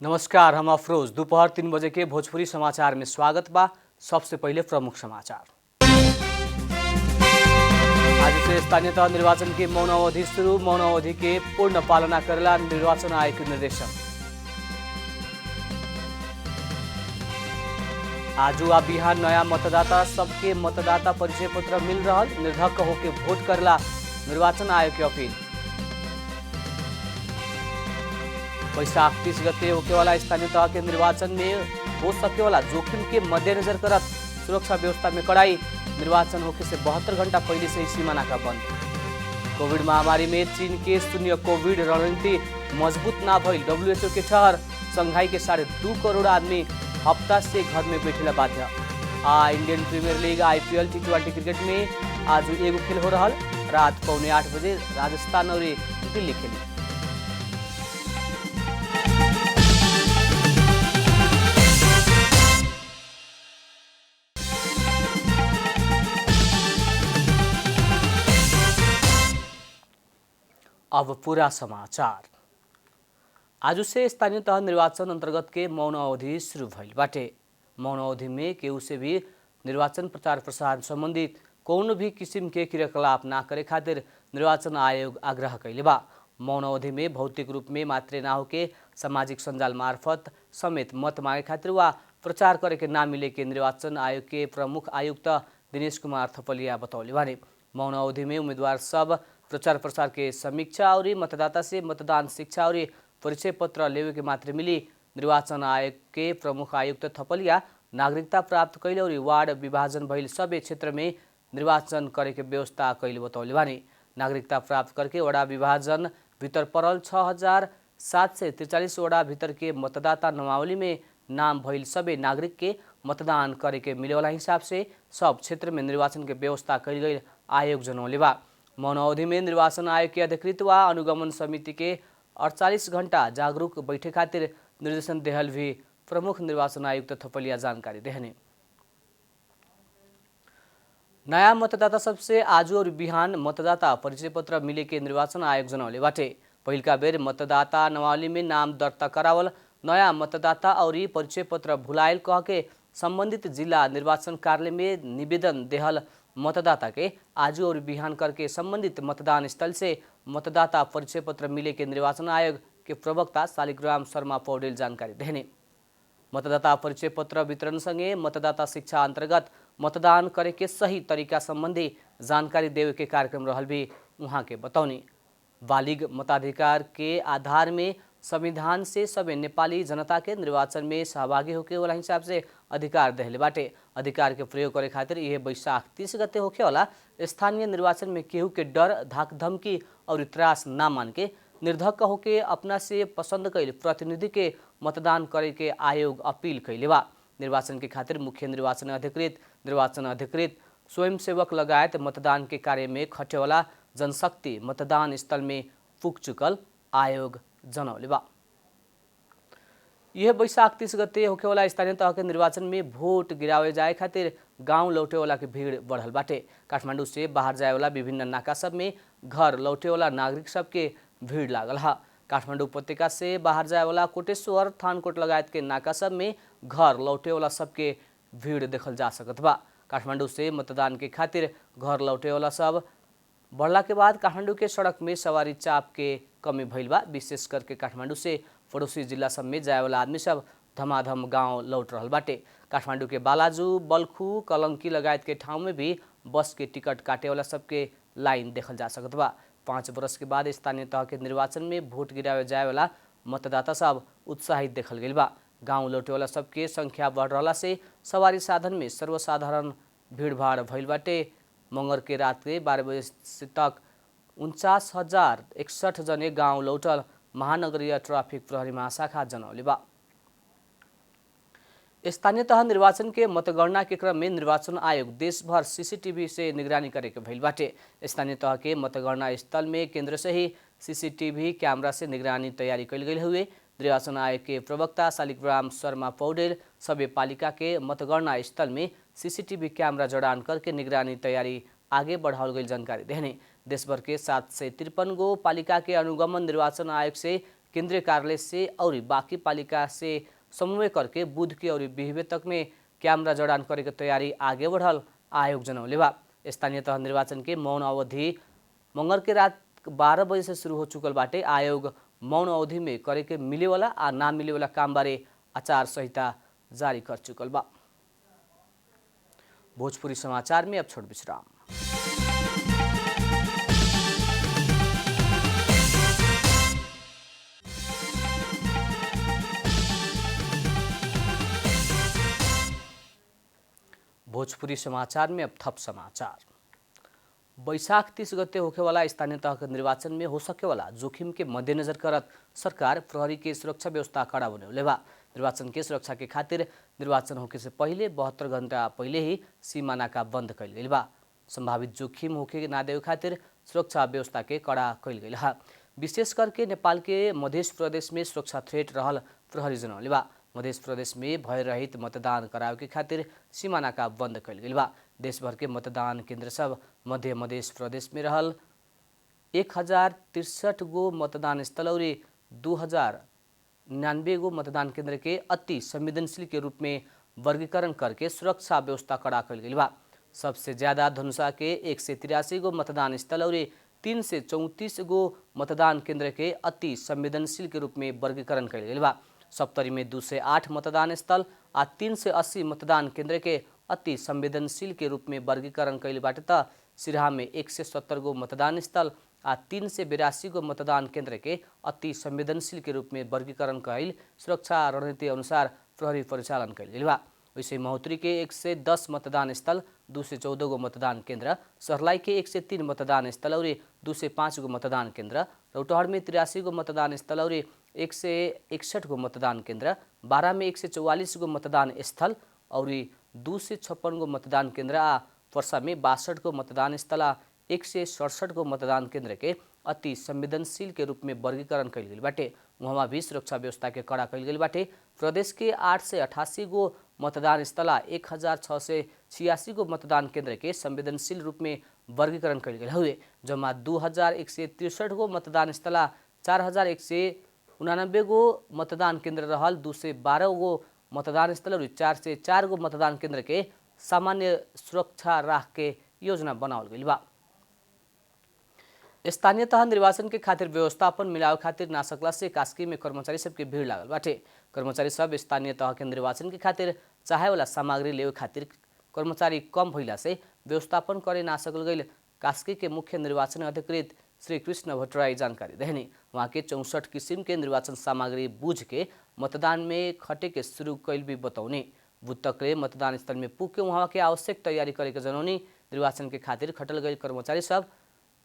नमस्कार, हम अफरोज। दोपहर 3 बजे के भोजपुरी समाचार में स्वागत बा। सबसे पहले प्रमुख समाचार। आज से स्थानीय तह निर्वाचन के मौन अवधि शुरू। मौन अवधि के पूर्ण पालना करेला निर्वाचन आयोग के निर्देशन। आज आ बिहान नया मतदाता सबके मतदाता परिचय पत्र मिल रहा। निर्धक्क होके वोट करेला निर्वाचन आयोग की अपील। वैशाख 30 गते होके वाला स्थानीय तह के निर्वाचन में हो सके वाला जोखिम के मद्देनजर करत सुरक्षा व्यवस्था में कड़ाई। निर्वाचन होके से 72 घंटा पहले से ही सीमा नाका बंद। कोविड महामारी में चीन के शून्य कोविड रणनीति मजबूत ना भइल WHO के ठहर। संघाई के 2.5 करोड़ आदमी हफ्ता से घर में बैठेला बाध्य। Indian premier league IPL T20 cricket में आज एगो खेल हो रहा। रात 7:45 बजे राजस्थान और दिल्ली खेली। अब पूरा समाचार। आज से स्थानीय तह निर्वाचन अंतर्गत के मौन अवधि शुरू भइल बाटे। मौन अवधि में केहू से भी निर्वाचन प्रचार प्रसार संबंधित कौन भी किसिम के क्रियाकलाप ना करे खातिर निर्वाचन आयोग आग्रह कैले बा। मौन अवधि में भौतिक रूप में मात्रे ना होके सामाजिक सञ्जाल मार्फत समेत मत मागे खातिर वा प्रचार करे के ना मिले के निर्वाचन आयोग के प्रमुख आयुक्त दिनेश कुमार थपलिया बतौले बारे। मौन अवधि में उम्मीदवार सब प्रचार प्रसार के समीक्षा और मतदाता से मतदान शिक्षा और परिचय पत्र लेवे के मात्र मिली। निर्वाचन आयोग के प्रमुख आयुक्त थपलिया नागरिकता प्राप्त कैले और वार्ड विभाजन भइल सबै क्षेत्र में निर्वाचन करे के व्यवस्था कैले बतौले बानी। नागरिकता प्राप्त करके वडा विभाजन भीतर परल 6743 वडा भीतर के मतदाता नामावली में नाम भइल सबै नागरिक के मतदान करे के मिले वाला हिसाब से सब क्षेत्र में निर्वाचन के व्यवस्था कैल गई आयोग जनौले बा। मौन अवधि में निर्वाचन आयोग के अधिकृत वा अनुगमन समिति के 48 घंटा जागरूक बैठे खातिर निर्देशन देहल भी प्रमुख निर्वाचन आयुक्त थपलिया जानकारी देहने। नया मतदाता सबसे आज और बिहान मतदाता परिचय पत्र मिले के निर्वाचन आयोग जनौले बाटे। पहिलका बेर मतदाता नामावली में नाम दर्ता करावल नया मतदाता और परिचय पत्र भुलायल कह के संबंधित जिला निर्वाचन कार्यालय में निवेदन देहल मतदाता के आज और बिहान करके संबंधित मतदान स्थल से मतदाता परिचय पत्र मिले के निर्वाचन आयोग के प्रवक्ता शालिग्राम शर्मा पौडेल जानकारी देने। मतदाता परिचय पत्र वितरण संगे मतदाता शिक्षा अंतर्गत मतदान करे के सही तरीका संबंधी जानकारी देवे के कार्यक्रम रहल भी वहाँ के बतौनी। बालिग मताधिकार के आधार में संविधान से सबै नेपाली जनता के निर्वाचन में सहभागी होके वाला हिसाब से अधिकार देहले बाटे। अधिकार के प्रयोग करे खातिर यह वैशाख 30 गते होके वाला स्थानीय निर्वाचन में केहू के डर धाक धमकी और त्रास ना मान के निर्धक्क होके अपना से पसंद कैल प्रतिनिधि के मतदान करे के आयोग अपील कैले बा। निर्वाचन के खातिर मुख्य निर्वाचन अधिकृत स्वयंसेवक लगायत मतदान के कार्य में खटेवाला जनशक्ति मतदान स्थल में पुग चुकल आयोग जनौले बा। यह वैशाख 30 गते होके वाला स्थानीय तह के निर्वाचन में वोट गिरावे जाए खातिर गांव लौटे वाला के भीड़ बढ़ल बाटे। काठमांडू से बाहर जाए वाला विभिन्न नाका सब में घर लौटे वाला नागरिक सब के भीड़ लागल हा। काठमांडू उपत्यका से बाहर जाए वाला कोटेश्वर थानकोट लगायत के नाका सब में घर लौटे वाला सबके भीड़ देखल जा सकत बा। काठमांडू से मतदान के खातिर घर लौटे वाला सब बढ़ला के बाद काठमांडू के सड़क में सवारी चाप के कमी भइल बा। विशेष करके काठमांडू से पड़ोसी जिला सब में जाए वाला आदमी सब धमाधम गांव लौट रहल बाटे। काठमांडू के बालाजू, बल्खू, कलंकी लगायत के ठाउँ में भी बस के टिकट काटे वाला सबके लाइन देखल जा सकत बा। 5 वर्ष के बाद स्थानीय तह के निर्वाचन में वोट गिरावे जाए वाला मतदाता सब उत्साहित देखल गइल बा। गांव लौटे वाला सबके संख्या बढ़ रहला से सवारी साधन में सर्वसाधारण भीड़भाड़ भइल बाटे। मंगर के रात के 12 बजे तक 49,061 जने गांव लौटल महानगरीय ट्राफिक प्रहरी महाशाखा जनौले बा। स्थानीय तह निर्वाचन के मतगणना के क्रम में निर्वाचन आयोग देशभर CCTV से निगरानी करे के भइल बाटे। स्थानीय तह के मतगणना स्थल में केंद्र से ही CCTV कैमरा से निगरानी तैयारी कैल गई हुए निर्वाचन आयोग के प्रवक्ता शालिग्राम शर्मा पौडेल सबै पालिका के मतगणना स्थल में CCTV कैमरा जड़ान करके निगरानी तैयारी आगे बढ़ाओल गई जानकारी देने। देशभर के 753 गो पालिका के अनुगमन निर्वाचन आयोग से केंद्रीय कार्यालय से और बाकी पालिका से समन्वय करके बुध के और बिहवे तक में कैमरा जड़ान करे के तैयारी आगे बढ़ल आयोग जनौले बा। स्थानीय तह निर्वाचन के मौन अवधि मंगल के रात 12 बजे से शुरू हो चुकल बाटे। आयोग मौन अवधि में करे के मिले वाला आ ना मिले वाला काम बारे आचार संहिता जारी कर चुकल बा। भोजपुरी समाचार में अब छोट विश्राम। भोजपुरी समाचार में अब थप समाचार। बैशाख 30 गते होखेवाला स्थानीय तह के निर्वाचन में हो सकेवाला जोखिम के मद्देनजर करत सरकार प्रहरी के सुरक्षा व्यवस्था कड़ा बनौले बा। निर्वाचन के सुरक्षा के खातिर निर्वाचन होखे से पहले 72 घंटा पहले ही सीमा नाका बंद कइल गइल बा। संभावित जोखिम होखे ना देवे खातिर सुरक्षा व्यवस्था के कड़ा कइल गइल हा। विशेष करके नेपाल के मध्य प्रदेश में सुरक्षा थ्रेट रहल प्रहरी जनौले बा। मध्य प्रदेश में भय रहित मतदान करावे के खातिर सीमा नाका बंद कइल गइल बा। देशभर के मतदान केंद्र सब मध्य प्रदेश में रहल 1063 गो मतदान स्थल और 2099 गो मतदान केंद्र के अति संवेदनशील के रूप में वर्गीकरण करके सुरक्षा व्यवस्था कड़ा कइल गइल बा। सबसे ज्यादा धनुषा के 183 गो मतदान स्थल और 334 गो मतदान केंद्र के अति संवेदनशील के रूप में वर्गीकरण कइल गइल बा। सप्तरी में 208 मतदान स्थल आ 380 मतदान केंद्र के अति संवेदनशील के रूप में वर्गीकरण कइल बाटे त सिराहा में 170 गो मतदान स्थल आ 382 गो मतदान केंद्र के अति संवेदनशील के रूप में वर्गीकरण कइल सुरक्षा रणनीति अनुसार प्रहरी परिचालन कइल गइल बा। वैसे महोत्तरी के 110 मतदान स्थल, 214 गो मतदान केंद्र, सर्लाही के 103 मतदान स्थल और 205 गो मतदान केंद्र, रौटहट में 83 गो मतदान स्थल और 161 गो मतदान केंद्र, बारा में 144 गो मतदान स्थल और 256 गो मतदान केंद्र आ पर्सा में 62 गो मतदान स्थल आ 167 गो मतदान केंद्र के अति संवेदनशील के रूप में वर्गीकरण कइल गइल बाटे। वहाँ भी सुरक्षा व्यवस्था के कड़ा कइल गइल बाटे। प्रदेश के 888 गो मतदान स्थल आ 1686 गो मतदान केंद्र के संवेदनशील रूप में वर्गीकरण कइल गइल हुए। जमा 2163 गो मतदान स्थल आ 4189 गो मतदान केंद्र रहल 212 गो मतदान स्थल और 404 गो मतदान केंद्र के सामान्य सुरक्षा राख के योजना बनावल गइल बा। स्थानीय तह निर्वाचन के खातिर व्यवस्थापन मिलावे खातिर ना सकला से कास्की में कर्मचारी सबके भीड़ लागल बाटे। कर्मचारी सब स्थानीय तह के निर्वाचन के खातिर चाहे वाला सामग्री लेवे खातिर कर्मचारी कम भइला से व्यवस्थापन करे ना सकल गइल कास्की के मुख्य निर्वाचन अधिकृत श्री कृष्ण भट्टराई जानकारी देहनी। वहाँ के 64 किसिम के निर्वाचन सामग्री बूझ के मतदान में खटे के शुरू कैल भी बतौनी। बुध तकले मतदान स्थल में पुग के वहाँ के आवश्यक तैयारी करे के जनौनी। निर्वाचन के खातिर खटल गई कर्मचारी सब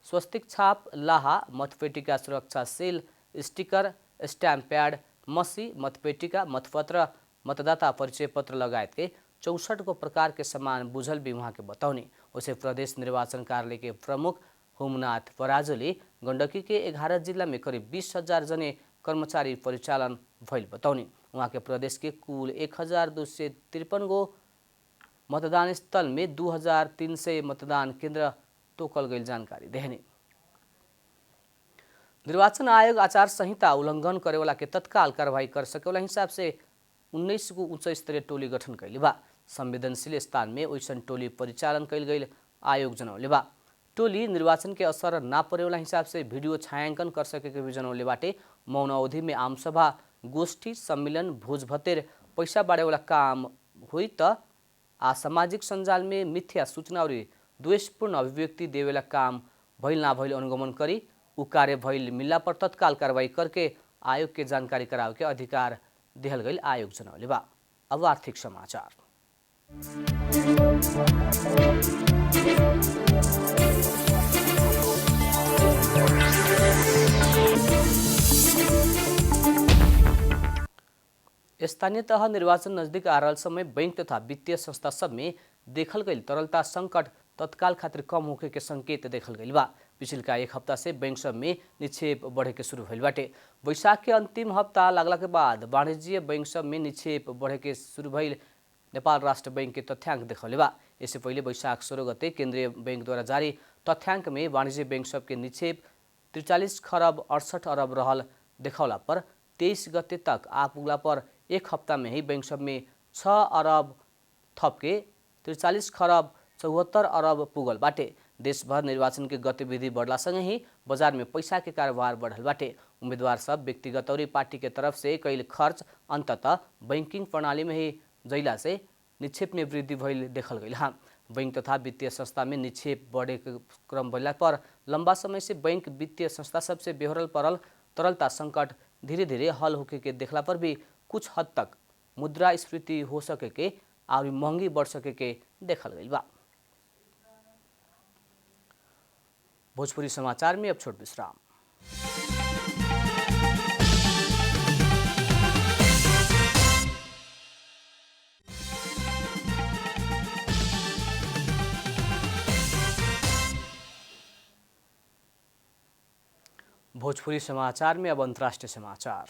स्वस्तिक छाप, लाहा, मतपेटिका सुरक्षा सील, स्टिकर, स्टैम्प पैड, मसी, मतपेटिका, मतपत्र, मतदाता परिचय पत्र लगायत के 64 गो प्रकार के सामान बुझल भी वहाँ के बतौनी। उसे प्रदेश निर्वाचन कार्यालय के प्रमुख होमनाथ पराजुली गण्डकी के 11 जिला में करीब 20,000 जने कर्मचारी परिचालन भइल बतौनी। वहाँ के प्रदेश के कुल 1253 गो मतदान स्थल में 2300 मतदान केंद्र तोकल गई जानकारी देहनी। निर्वाचन आयोग आचार संहिता उल्लंघन करे वाला के तत्काल कार्रवाई कर सके वाला हिसाब से 19 गो उच्च स्तरीय टोली गठन कैले बा। संवेदनशील स्थान में वैसन टोली परिचालन कैल गई आयोग जनौले बा। टोली निर्वाचन के असर ना परे वाला हिसाब से वीडियो छायांकन कर सके के भी जनौले बाटे। मौन अवधि में आम सभा, गोष्ठी, सम्मेलन, भोज भतेर, पैसा बाड़े वाला काम हुई त सामाजिक सञ्जाल में मिथ्या सूचना और द्वेषपूर्ण अभिव्यक्ति देवेला काम भइल ना भइल अनुगमन करी उ कार्य भइल मिलला पर तत्काल कार्रवाई करके आयोग के जानकारी करावे के अधिकार देहल गई आयोग जनौले बा। अब आर्थिक समाचार। स्थानीय तह निर्वाचन नजदीक आ रहल समय बैंक तथा वित्तीय संस्था सब में देखल गई तरलता संकट तत्काल खातिर कम होखे के संकेत देखल गई बा। पिछिलका एक हफ्ता से बैंक सब में निक्षेप बढ़े के शुरू भइल बाटे। वैशाख के अंतिम हफ्ता लागला के बाद वाणिज्य बैंक सब में निक्षेप बढ़े के शुरू भइल नेपाल राष्ट्र बैंक के तथ्याङ्क देखले बा। इससे पहले वैशाख 16 गते केंद्रीय बैंक द्वारा जारी तथ्याङ्क में वाणिज्य बैंक सब के निक्षेप 43 खरब 68 अरब रहल देखौला पर 23 गते तक आ पुगला पर एक हफ्ता में ही बैंक सब में 6 अरब थपके 43 खरब 74 अरब पुगल बाटे। देशभर निर्वाचन के गतिविधि बढ़लासँगै ही बजार में पैसा के कारोबार बढ़ल बाटे। उम्मीदवार सब व्यक्तिगत और पार्टी के तरफ से कैल खर्च अंततः बैंकिंग प्रणाली में ही जैला से निक्षेप में वृद्धि भइल देखल गइल। बैंक तथा वित्तीय संस्था में निक्षेप बढ़े के क्रम बढ़ला पर लंबा समय से बैंक वित्तीय संस्था सबसे बेहोरल पड़ल तरलता संकट धीरे धीरे हल होके के देखला पर भी कुछ हद तक मुद्रास्फीति हो सके के और महंगी बढ़ सके के देखल गइल बा। भोजपुरी समाचार में अब छोट विश्राम। भोजपुरी समाचार में अब अंतर्राष्ट्रीय समाचार।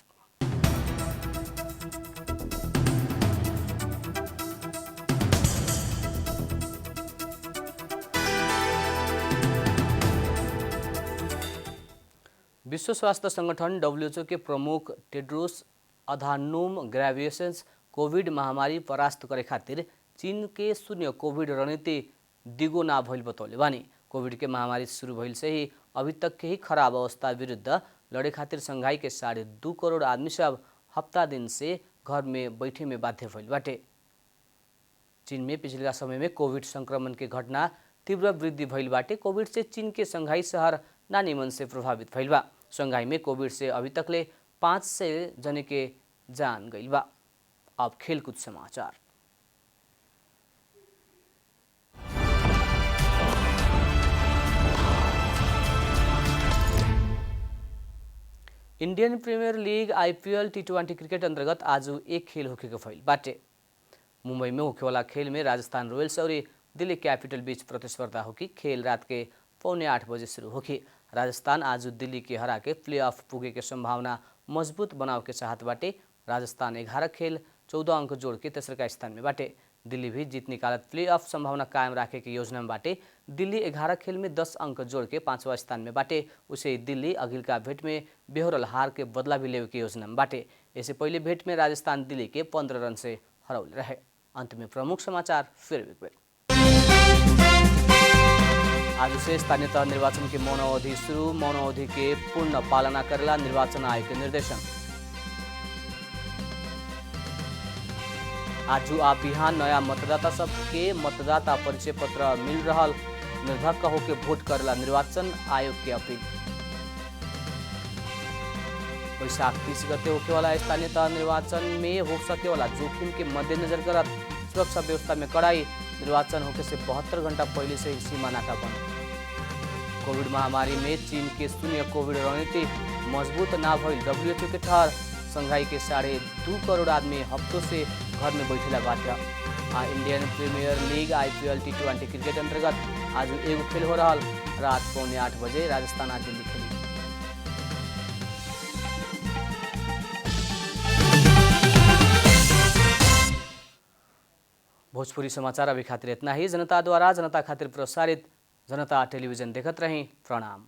विश्व स्वास्थ्य संगठन WHO के प्रमुख टेड्रोस अधानोम घेब्रेयेसस कोविड महामारी परास्त करे खातिर चीन के शून्य कोविड रणनीति दिगो ना भइल बतौले बानी। कोविड के महामारी शुरू भइल से ही अभी तक के ही खराब अवस्था विरुद्ध लड़े खातिर संघाई के 2.5 करोड़ आदमी सब हफ्ता दिन से घर में बैठे में बाध्य भइल बाटे। चीन में पिछले समय में कोविड संक्रमण के घटना तीव्र वृद्धि भइल बाटे। कोविड से चीन के संघाई शहर ना निमन से प्रभावित भइल बा। संघाई में कोविड से अभी तकले 500 जने के जान गइल बा। अब खेलकूद समाचार। Indian premier league IPL T20 cricket अंतर्गत आज एक खेल होके भइल बाटे। मुंबई में होखेवाला खेल में राजस्थान रॉयल्स और दिल्ली कैपिटल बीच प्रतिस्पर्धा होगी। खेल रात के 7:45 बजे शुरू होगी। राजस्थान आज दिल्ली के हरा के प्ले ऑफ पुगे के संभावना मजबूत बनाव के चाहत बाटे। राजस्थान 11 खेल 14 अंक जोड़ के तेसरका स्थान में बाटे। दिल्ली भी जीत निकालत प्ले ऑफ संभावना कायम राखे के योजना में बाटे। दिल्ली 11 खेल में 10 अंक जोड़ के 5वां स्थान में बाटे। उसे दिल्ली अगिलका भेंट में बेहोरल हार के बदला भी लेवे के योजना में बाटे। इससे पहले भेंट में राजस्थान दिल्ली के 15 रन से हरौले रहे। अंत में प्रमुख समाचार फिर एक बार। आज से स्थानीय तह निर्वाचन के मौन अवधि शुरू। मौन अवधि के पूर्ण पालना करेला निर्वाचन आयोग के निर्देशन। आज आ बिहान नया मतदाता सबके मतदाता परिचय पत्र मिल रहा। निर्धक्क होकर वोट करेला निर्वाचन आयोग के अपील। वैशाख 30 गते होके वाला स्थानीय तह निर्वाचन में हो सके वाला जोखिम के मद्देनजर करत सुरक्षा व्यवस्था में कड़ाई। निर्वाचन होके से 72 घंटा पहले से ही सीमा नाका बंद। कोविड महामारी में चीन के शून्य कोविड रणनीति मजबूत ना भइल WHO के ठहर। संघाई के 2.5 करोड़ आदमी हफ्तों से घर में बैठेला बाध्य। Indian premier league IPL T20 cricket अंतर्गत आज एगो खेल हो रहा। रात 7:45 बजे राजस्थान आ दिल्ली खेली। भोजपुरी समाचार अभी खातिर इतना ही। जनता द्वारा जनता खातिर प्रसारित जनता टेलीविजन देखत रही। प्रणाम।